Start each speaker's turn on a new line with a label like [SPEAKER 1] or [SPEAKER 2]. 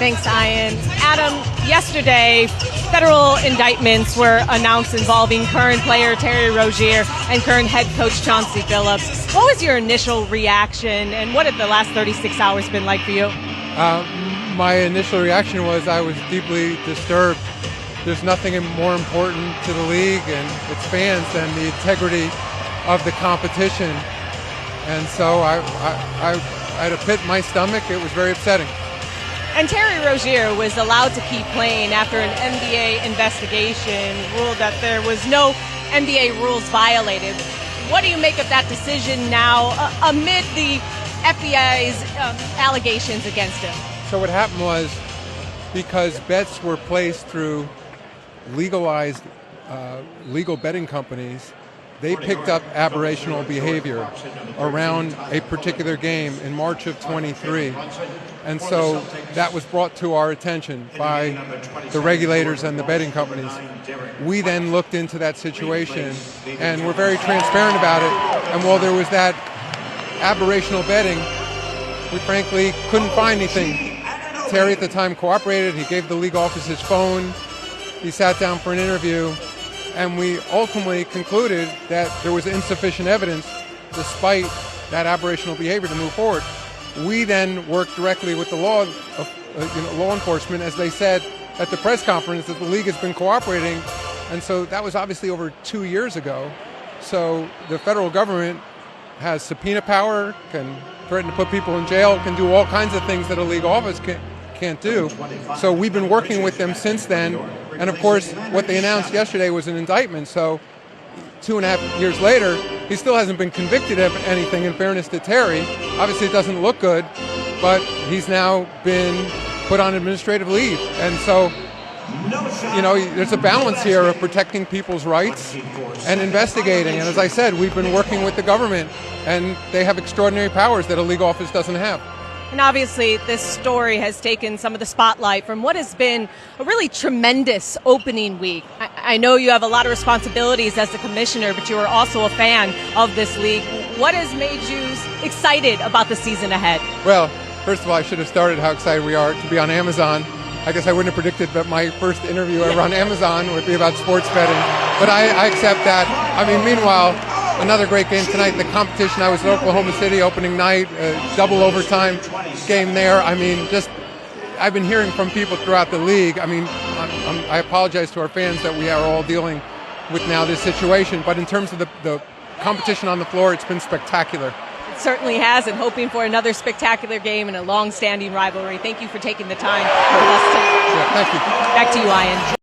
[SPEAKER 1] Thanks, Ian. Adam, yesterday, federal indictments were announced involving current player Terry Rozier and current head coach Chauncey Billups. What was your initial reaction, and what had the last 36 hours been like for you?
[SPEAKER 2] My initial reaction was I was deeply disturbed. There's nothing more important to the league and its fans than the integrity of the competition. And so I had a pit in my stomach. It was very upsetting.
[SPEAKER 1] And Terry Rozier was allowed to keep playing after an NBA investigation ruled that there was no NBA rules violated. What do you make of that decision now amid the FBI's allegations against him?
[SPEAKER 2] So what happened was, because bets were placed through legalized legal betting companies, they picked up aberrational behavior around a particular game in March of 23. And so that was brought to our attention by the regulators and the betting companies. We then looked into that situation and were very transparent about it. And while there was that aberrational betting, we frankly couldn't find anything. Terry at the time cooperated. He gave the league office his phone. He sat down for an interview. And we ultimately concluded that there was insufficient evidence, despite that aberrational behavior, to move forward. We then worked directly with the law enforcement, as they said at the press conference, that the league has been cooperating. And so that was obviously over 2 years ago. So the federal government has subpoena power, can threaten to put people in jail, can do all kinds of things that a league office can't do. So we've been working with them since then. And of course, what they announced yesterday was an indictment. So 2.5 years later, he still hasn't been convicted of anything, in fairness to Terry. Obviously, it doesn't look good, but he's now been put on administrative leave. And so, there's a balance here of protecting people's rights and investigating. And as I said, we've been working with the government, and they have extraordinary powers that a league office doesn't have.
[SPEAKER 1] And obviously, this story has taken some of the spotlight from what has been a really tremendous opening week. I know you have a lot of responsibilities as the commissioner, but you are also a fan of this league. What has made you excited about the season ahead?
[SPEAKER 2] Well, first of all, I should have started how excited we are to be on Amazon. I guess I wouldn't have predicted that my first interview ever on Amazon would be about sports betting. But I accept that. Meanwhile, another great game tonight. The competition, I was at Oklahoma City opening night, double overtime game there. I've been hearing from people throughout the league. I apologize to our fans that we are all dealing with now this situation. But in terms of the competition on the floor, it's been spectacular.
[SPEAKER 1] It certainly has, and hoping for another spectacular game and a long-standing rivalry. Thank you for taking the time with us tonight.
[SPEAKER 2] Yeah, thank you.
[SPEAKER 1] Back to you, Ian.